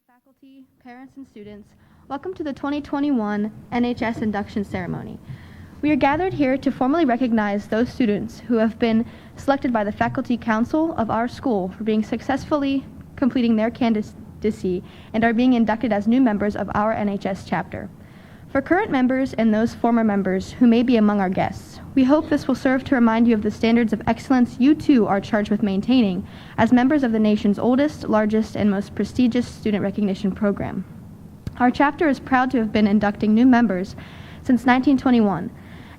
faculty, parents, and students, welcome to the 2021 NHS Induction Ceremony. We are gathered here to formally recognize those students who have been selected by the Faculty Council of our school for being successfully completing their candidacy and are being inducted as new members of our NHS chapter. For current members and those former members who may be among our guests, we hope this will serve to remind you of the standards of excellence you too are charged with maintaining as members of the nation's oldest, largest, and most prestigious student recognition program. Our chapter is proud to have been inducting new members since 1921,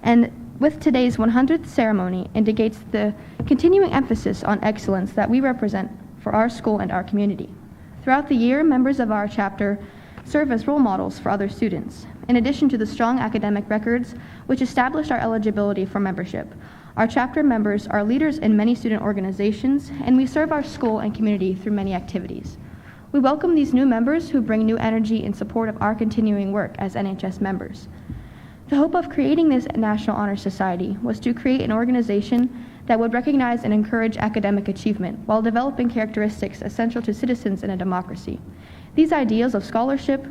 and with today's 100th ceremony indicates the continuing emphasis on excellence that we represent for our school and our community. Throughout the year, members of our chapter serve as role models for other students. In addition to the strong academic records which established our eligibility for membership, our chapter members are leaders in many student organizations, and we serve our school and community through many activities. We welcome these new members who bring new energy in support of our continuing work as NHS members. The hope of creating this National Honor Society was to create an organization that would recognize and encourage academic achievement while developing characteristics essential to citizens in a democracy. These ideals of scholarship,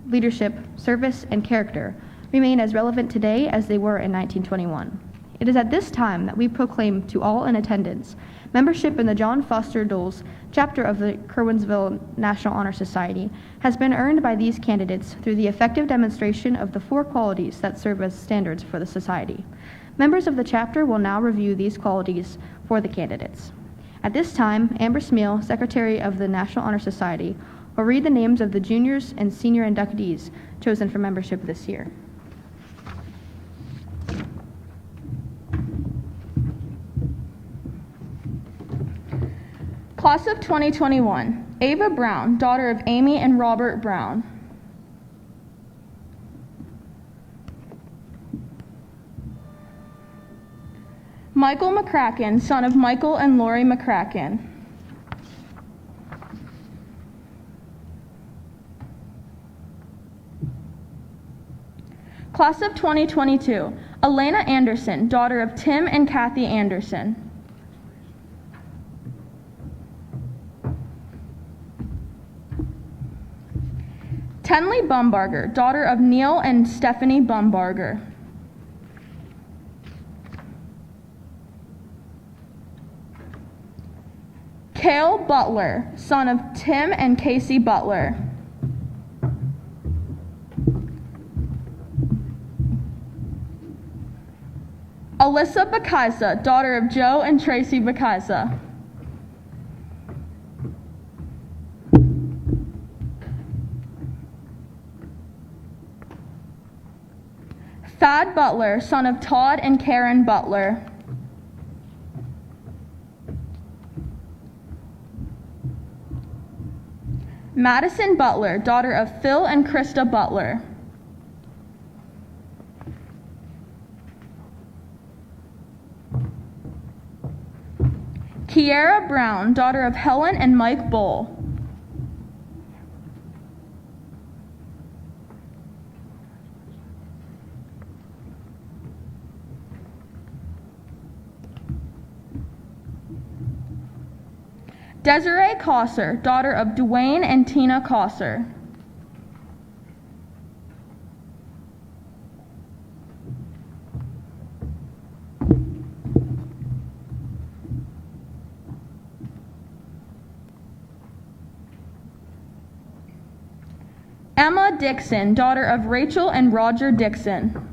leadership, service, and character remain as relevant today as they were in 1921. It is at this time that we proclaim to all in attendance membership in the John Foster Dulles chapter of the Curwensville National Honor Society has been earned by these candidates through the effective demonstration of the 4 qualities that serve as standards for the society. Members of the chapter will now review these qualities for the candidates. At this time, Amber Smeal, Secretary of the National Honor Society, will read the names of the juniors and senior inductees chosen for membership this year. Class of 2021, Ava Brown, daughter of Amy and Robert Brown. Michael McCracken, son of Michael and Lori McCracken. Class of 2022, Elena Anderson, daughter of Tim and Kathy Anderson. Tenley Bumbarger, daughter of Neil and Stephanie Bumbarger. Cale Butler, son of Tim and Casey Butler. Alyssa Bakaisa, daughter of Joe and Tracy Bakaisa. Thad Butler, son of Todd and Karen Butler. Madison Butler, daughter of Phil and Krista Butler. Kiara Brown, daughter of Helen and Mike Bull. Desiree Cosser, daughter of Dwayne and Tina Cosser. Emma Dixon, daughter of Rachel and Roger Dixon.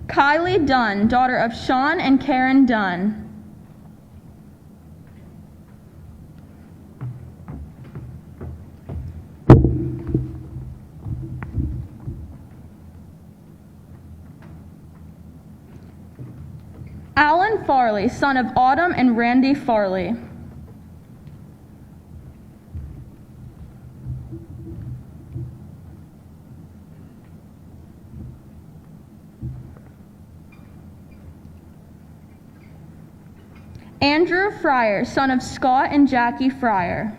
Kylie Dunn, daughter of Sean and Karen Dunn. Alan Farley, son of Autumn and Randy Farley. Andrew Fryer, son of Scott and Jackie Fryer.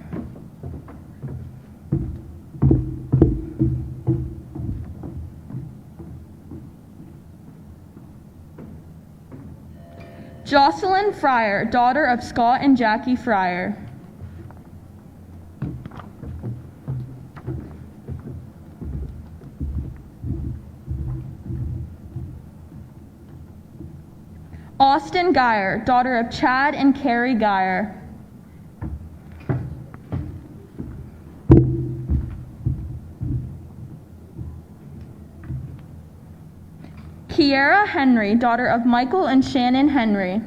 Jocelyn Fryer, daughter of Scott and Jackie Fryer. Austin Geyer, daughter of Chad and Carrie Geyer. Kiera Henry, daughter of Michael and Shannon Henry.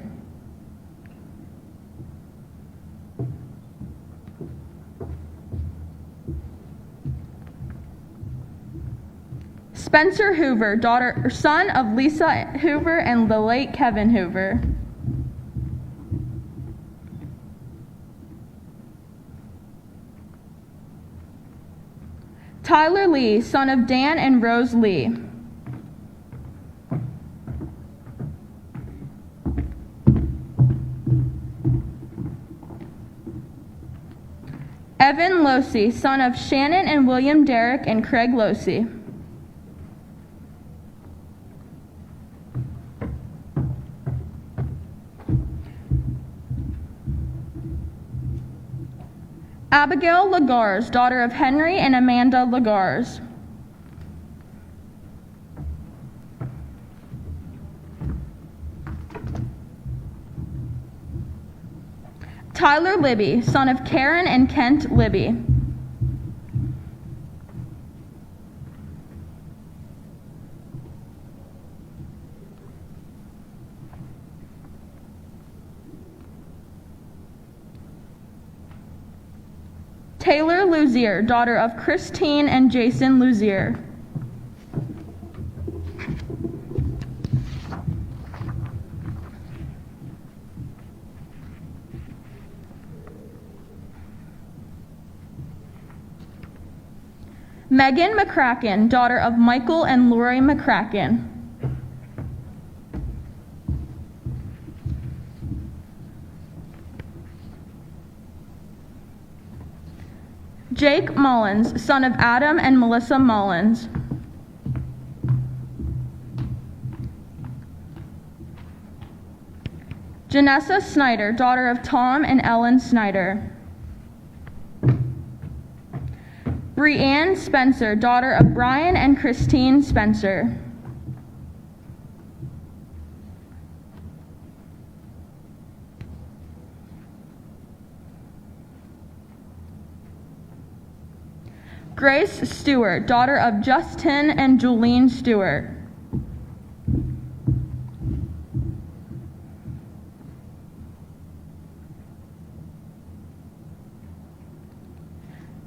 Spencer Hoover, son of Lisa Hoover and the late Kevin Hoover. Tyler Lee, son of Dan and Rose Lee. Evan Losey, son of Shannon and William Derrick and Craig Losey. Abigail Lagars, daughter of Henry and Amanda Lagars. Tyler Libby, son of Karen and Kent Libby. Taylor Luzier, daughter of Christine and Jason Luzier. Megan McCracken, daughter of Michael and Lori McCracken. Jake Mullins, son of Adam and Melissa Mullins. Janessa Snyder, daughter of Tom and Ellen Snyder. Breanne Spencer, daughter of Brian and Christine Spencer. Grace Stewart, daughter of Justin and Julene Stewart.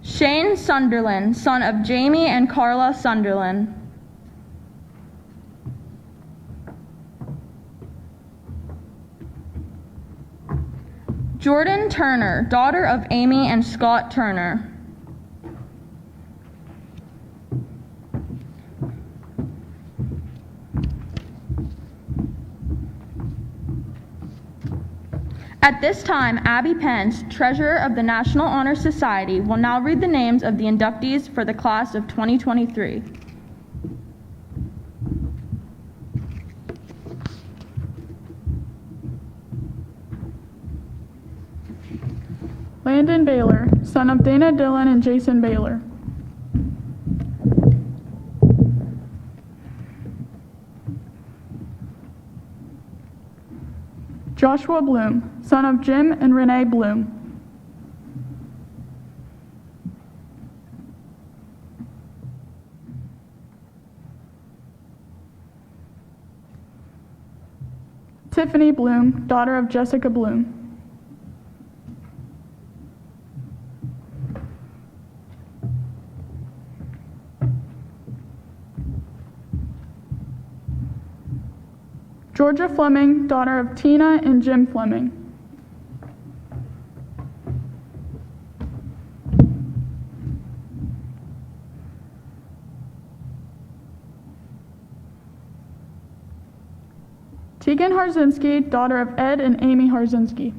Shane Sunderland, son of Jamie and Carla Sunderland. Jordan Turner, daughter of Amy and Scott Turner. At this time, Abby Pence, Treasurer of the National Honor Society, will now read the names of the inductees for the class of 2023. Landon Baylor, son of Dana Dillon and Jason Baylor. Joshua Bloom, son of Jim and Renee Bloom. Tiffany Bloom, daughter of Jessica Bloom. Georgia Fleming, daughter of Tina and Jim Fleming. Tegan Harzinski, daughter of Ed and Amy Harzinski.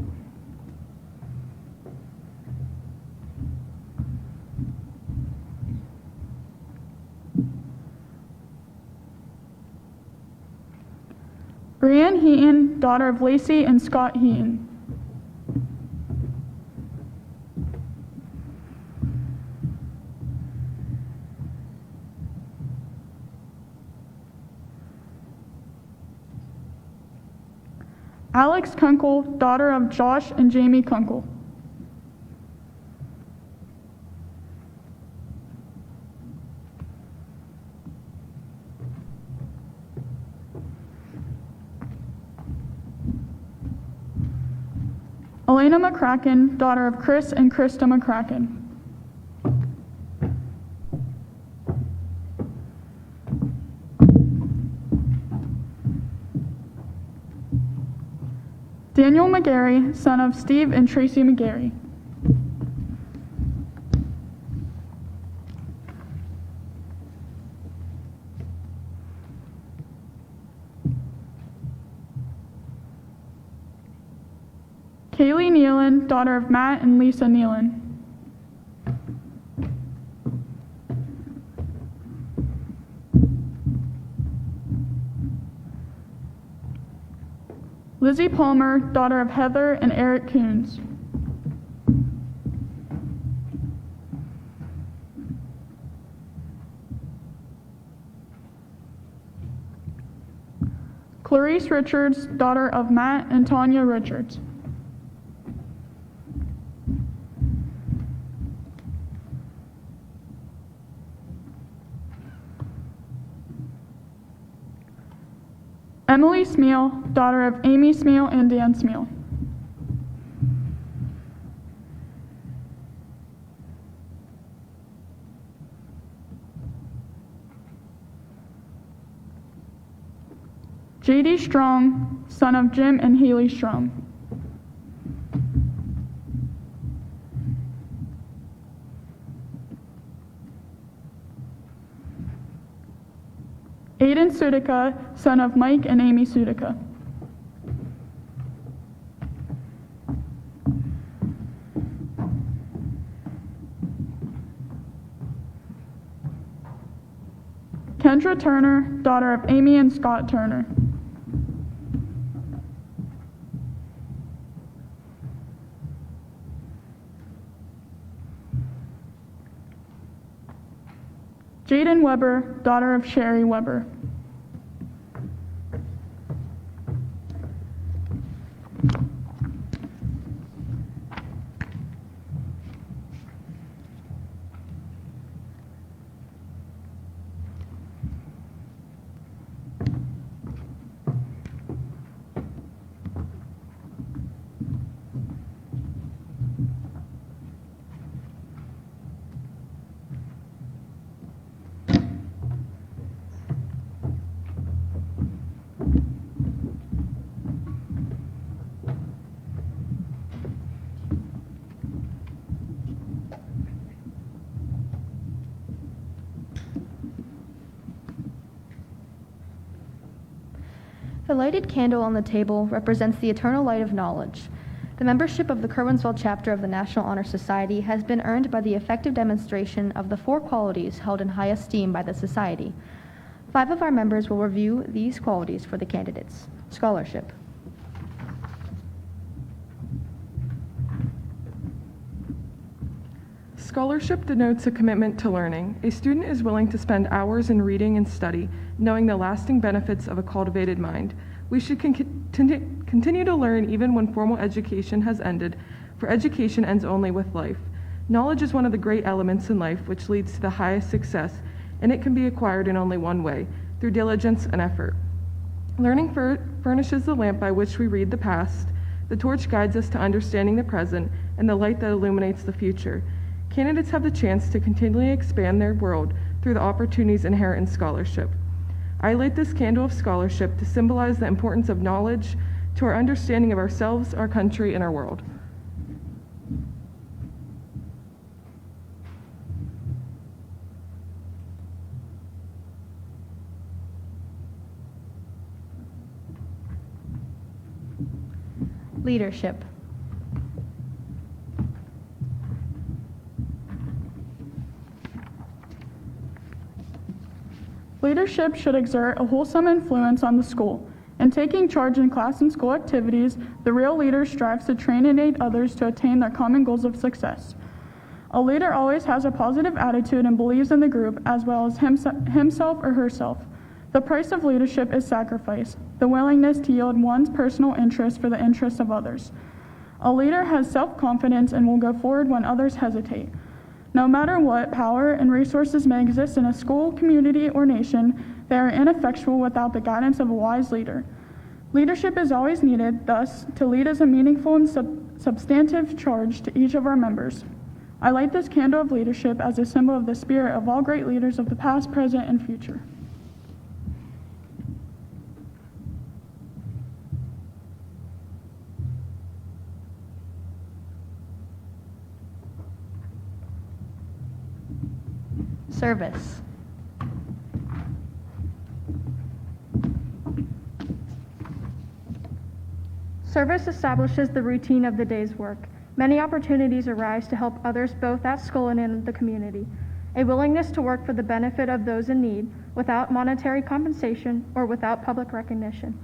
Brianne Heaton, daughter of Lacey and Scott Heaton. Alex Kunkel, daughter of Josh and Jamie Kunkel. Elena McCracken, daughter of Chris and Krista McCracken. Daniel McGarry, son of Steve and Tracy McGarry. Kaylee Nealon, daughter of Matt and Lisa Nealon. Lizzie Palmer, daughter of Heather and Eric Coons. Clarice Richards, daughter of Matt and Tanya Richards. Emily Smeal, daughter of Amy Smeal and Dan Smeal. J.D. Strong, son of Jim and Haley Strong. Aiden Sudica, son of Mike and Amy Sudica. Kendra Turner, daughter of Amy and Scott Turner. Jaden Weber, daughter of Sherry Weber. The lighted candle on the table represents the eternal light of knowledge. The membership of the Curwensville chapter of the National Honor Society has been earned by the effective demonstration of the 4 qualities held in high esteem by the Society. 5 of our members will review these qualities for the candidates. Scholarship. Scholarship denotes a commitment to learning. A student is willing to spend hours in reading and study, knowing the lasting benefits of a cultivated mind. We should continue to learn even when formal education has ended, for education ends only with life. Knowledge is one of the great elements in life which leads to the highest success, and it can be acquired in only one way, through diligence and effort. Learning furnishes the lamp by which we read the past, the torch guides us to understanding the present, and the light that illuminates the future. Candidates have the chance to continually expand their world through the opportunities inherent in scholarship. I light this candle of scholarship to symbolize the importance of knowledge to our understanding of ourselves, our country, and our world. Leadership. Leadership should exert a wholesome influence on the school In taking charge in class and school activities, the real leader strives to train and aid others to attain their common goals of success. A leader always has a positive attitude and believes in the group as well as himself or herself. The price of leadership is sacrifice, the willingness to yield one's personal interest for the interests of others. A leader has self-confidence and will go forward when others hesitate. No matter what power and resources may exist in a school, community, or nation, they are ineffectual without the guidance of a wise leader. Leadership is always needed, thus, to lead is a meaningful and substantive charge to each of our members. I light this candle of leadership as a symbol of the spirit of all great leaders of the past, present, and future. Service. Service establishes the routine of the day's work. Many opportunities arise to help others both at school and in the community. A willingness to work for the benefit of those in need without monetary compensation or without public recognition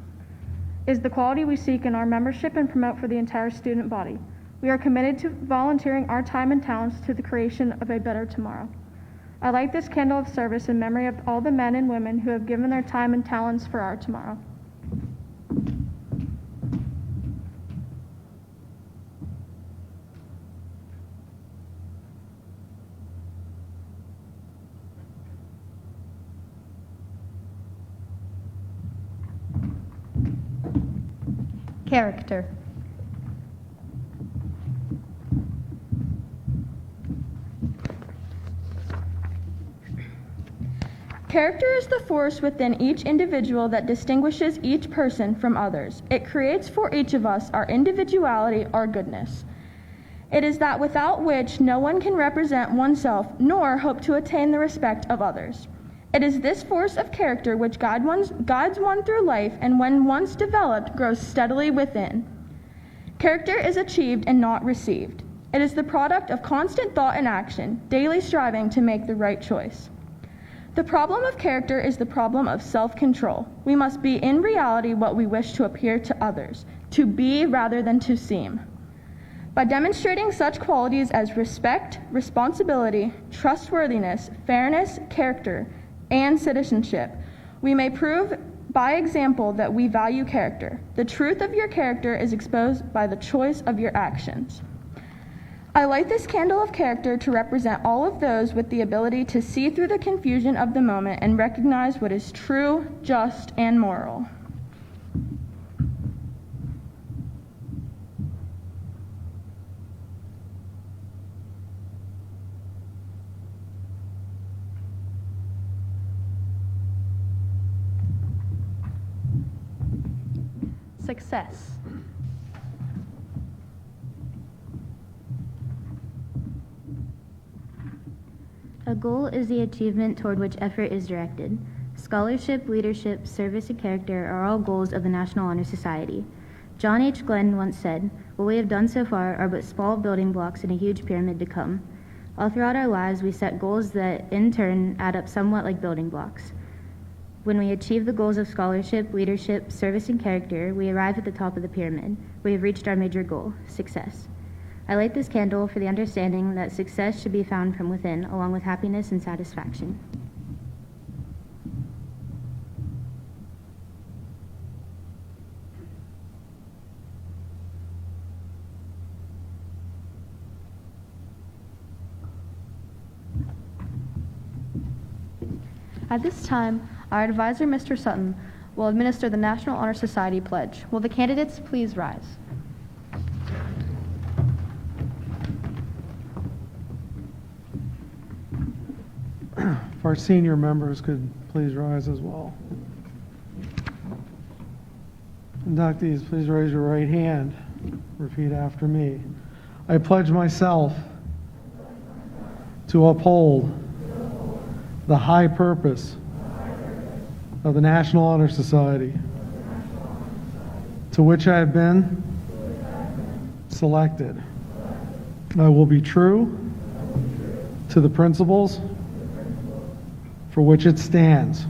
is the quality we seek in our membership and promote for the entire student body. We are committed to volunteering our time and talents to the creation of a better tomorrow. I light this candle of service in memory of all the men and women who have given their time and talents for our tomorrow. Character. Character is the force within each individual that distinguishes each person from others. It creates for each of us our individuality, our goodness. It is that without which no one can represent oneself nor hope to attain the respect of others. It is this force of character which guides one through life and when once developed grows steadily within. Character is achieved and not received. It is the product of constant thought and action, daily striving to make the right choice. The problem of character is the problem of self-control. We must be in reality what we wish to appear to others, to be rather than to seem. By demonstrating such qualities as respect, responsibility, trustworthiness, fairness, character, and citizenship, we may prove by example that we value character. The truth of your character is exposed by the choice of your actions. I light this candle of character to represent all of those with the ability to see through the confusion of the moment and recognize what is true, just, and moral. Success. A goal is the achievement toward which effort is directed. Scholarship, leadership, service, and character are all goals of the National Honor Society. John H. Glenn once said, "What we have done so far are but small building blocks in a huge pyramid to come." All throughout our lives, we set goals that, in turn, add up somewhat like building blocks. When we achieve the goals of scholarship, leadership, service, and character, we arrive at the top of the pyramid. We have reached our major goal, success. I light this candle for the understanding that success should be found from within, along with happiness and satisfaction. At this time, our advisor, Mr. Sutton, will administer the National Honor Society pledge. Will the candidates please rise? If our senior members could please rise as well. Inductees, please raise your right hand. Repeat after me. I pledge myself to uphold the high purpose of the National Honor Society, to which I have been selected. I will be true to the principles for which it stands.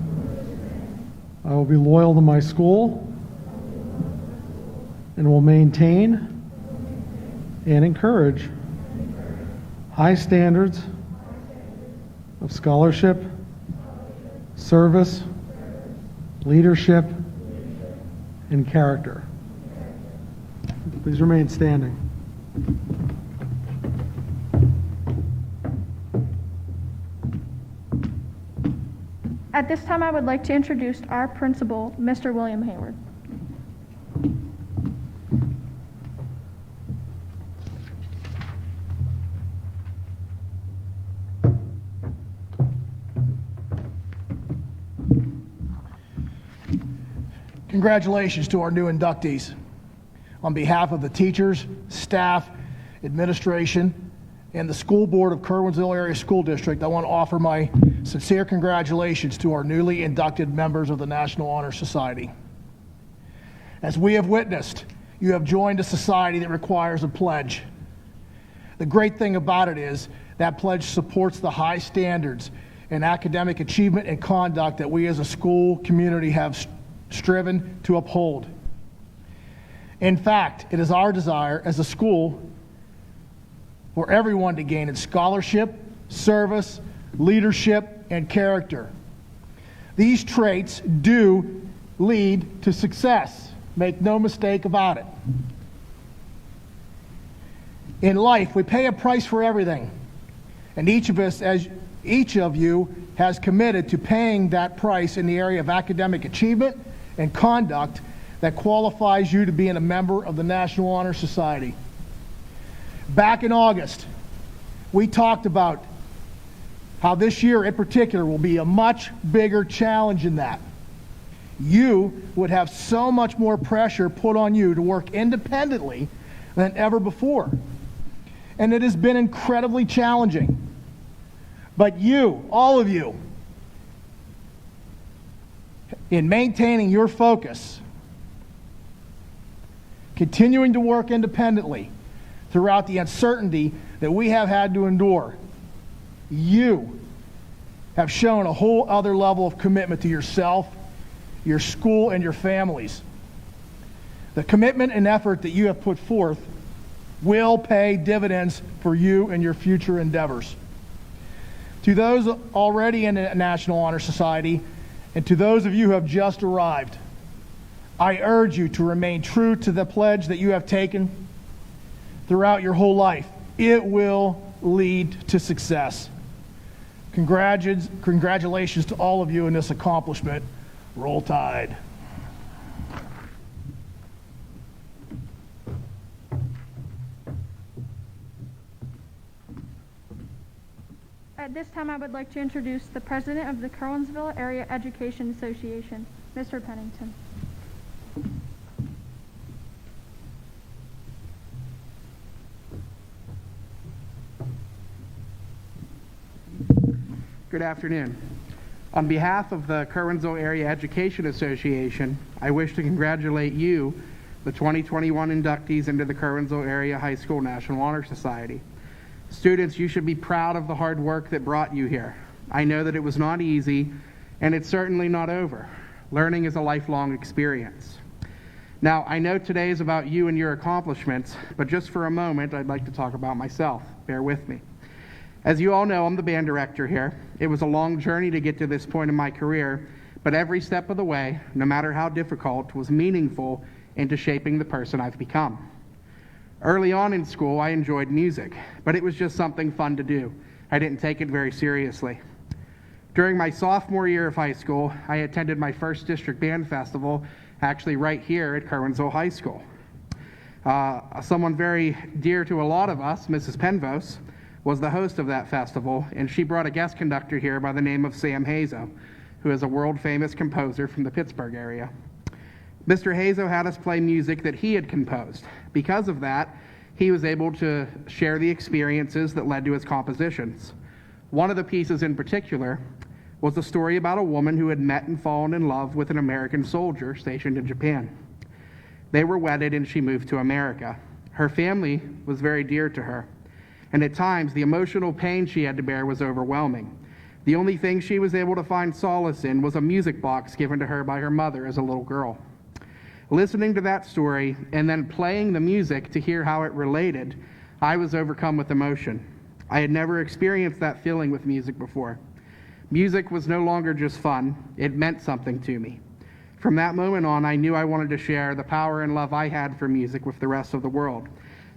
I will be loyal to my school and will maintain and encourage high standards of scholarship, service, leadership, and character. Please remain standing. At this time, I would like to introduce our principal, Mr. William Hayward. Congratulations to our new inductees. On behalf of the teachers, staff, administration, and the school board of Curwensville Area School District, I want to offer my sincere congratulations to our newly inducted members of the National Honor Society. As we have witnessed, you have joined a society that requires a pledge. The great thing about it is that pledge supports the high standards in academic achievement and conduct that we as a school community have striven to uphold. In fact, it is our desire as a school for everyone to gain in scholarship, service, leadership, and character. These traits do lead to success. Make no mistake about it. In life, we pay a price for everything. And each of you has committed to paying that price in the area of academic achievement and conduct that qualifies you to be a member of the National Honor Society. Back in August, we talked about how this year in particular will be a much bigger challenge in that. You would have so much more pressure put on you to work independently than ever before. And it has been incredibly challenging. But you, all of you, in maintaining your focus, continuing to work independently throughout the uncertainty that we have had to endure, you have shown a whole other level of commitment to yourself, your school, and your families. The commitment and effort that you have put forth will pay dividends for you and your future endeavors. To those already in the National Honor Society, and to those of you who have just arrived, I urge you to remain true to the pledge that you have taken throughout your whole life. It will lead to success. Congratulations to all of you in this accomplishment. Roll Tide. At this time, I would like to introduce the president of the Curwensville Area Education Association, Mr. Pennington. Good afternoon. On behalf of the Curwensville Area Education Association, I wish to congratulate you, the 2021 inductees into the Curwensville Area High School National Honor Society. Students, you should be proud of the hard work that brought you here. I know that it was not easy, and it's certainly not over. Learning is a lifelong experience. Now, I know today is about you and your accomplishments, but just for a moment, I'd like to talk about myself. Bear with me. As you all know, I'm the band director here. It was a long journey to get to this point in my career, but every step of the way, no matter how difficult, was meaningful into shaping the person I've become. Early on in school, I enjoyed music, but it was just something fun to do. I didn't take it very seriously. During my sophomore year of high school, I attended my first district band festival, actually right here at Curwensville High School. Someone very dear to a lot of us, Mrs. Penvos, was the host of that festival, and she brought a guest conductor here by the name of Sam Hazo, who is a world-famous composer from the Pittsburgh area. Mr. Hazo had us play music that he had composed. Because of that, he was able to share the experiences that led to his compositions. One of the pieces in particular was the story about a woman who had met and fallen in love with an American soldier stationed in Japan. They were wedded and she moved to America. Her family was very dear to her, and at times the emotional pain she had to bear was overwhelming. The only thing she was able to find solace in was a music box given to her by her mother as a little girl. Listening to that story and then playing the music to hear how it related, I was overcome with emotion. I had never experienced that feeling with music before. Music was no longer just fun, it meant something to me. From that moment on, I knew I wanted to share the power and love I had for music with the rest of the world.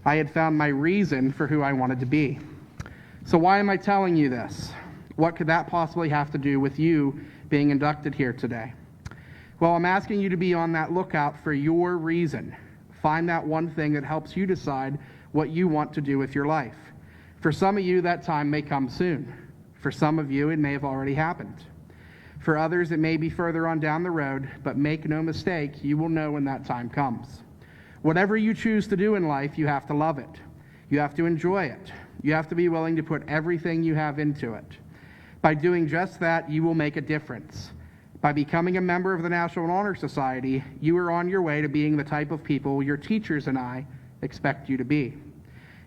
I had found my reason for who I wanted to be. So why am I telling you this? What could that possibly have to do with you being inducted here today? Well, I'm asking you to be on that lookout for your reason. Find that one thing that helps you decide what you want to do with your life. For some of you, that time may come soon. For some of you, it may have already happened. For others, it may be further on down the road, but make no mistake, you will know when that time comes. Whatever you choose to do in life, you have to love it. You have to enjoy it. You have to be willing to put everything you have into it. By doing just that, you will make a difference. By becoming a member of the National Honor Society, you are on your way to being the type of people your teachers and I expect you to be.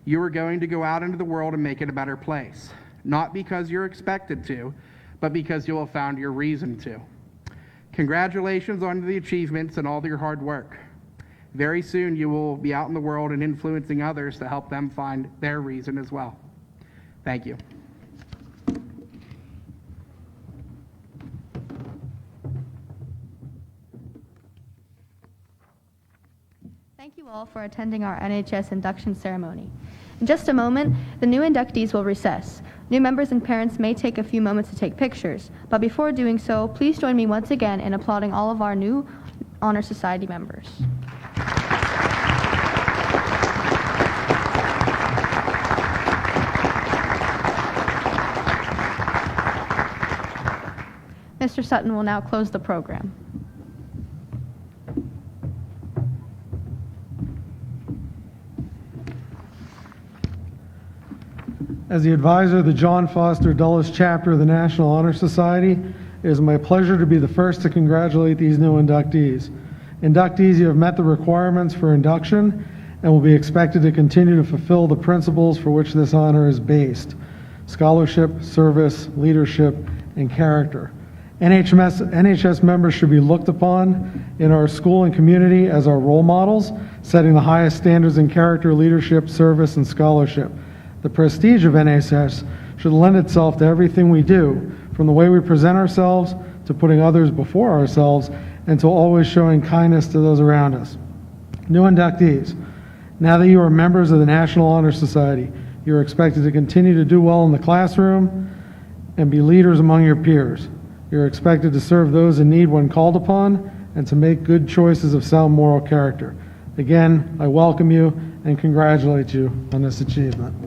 You are going to go out into the world and make it a better place. Not because you're expected to, but because you'll have found your reason to. Congratulations on the achievements and all your hard work. Very soon you will be out in the world and influencing others to help them find their reason as well. Thank you. Thank you all for attending our NHS Induction Ceremony. In just a moment, the new inductees will recess. New members and parents may take a few moments to take pictures, but before doing so, please join me once again in applauding all of our new Honor Society members. Mr. Sutton will now close the program. As the advisor of the John Foster Dulles chapter of the National Honor Society, it is my pleasure to be the first to congratulate these new inductees. Inductees, you have met the requirements for induction and will be expected to continue to fulfill the principles for which this honor is based: scholarship, service, leadership, and character. NHS members should be looked upon in our school and community as our role models, setting the highest standards in character, leadership, service, and scholarship. The prestige of NHS should lend itself to everything we do, from the way we present ourselves to putting others before ourselves and to always showing kindness to those around us. New inductees, now that you are members of the National Honor Society, you are expected to continue to do well in the classroom and be leaders among your peers. You are expected to serve those in need when called upon and to make good choices of sound moral character. Again, I welcome you and congratulate you on this achievement.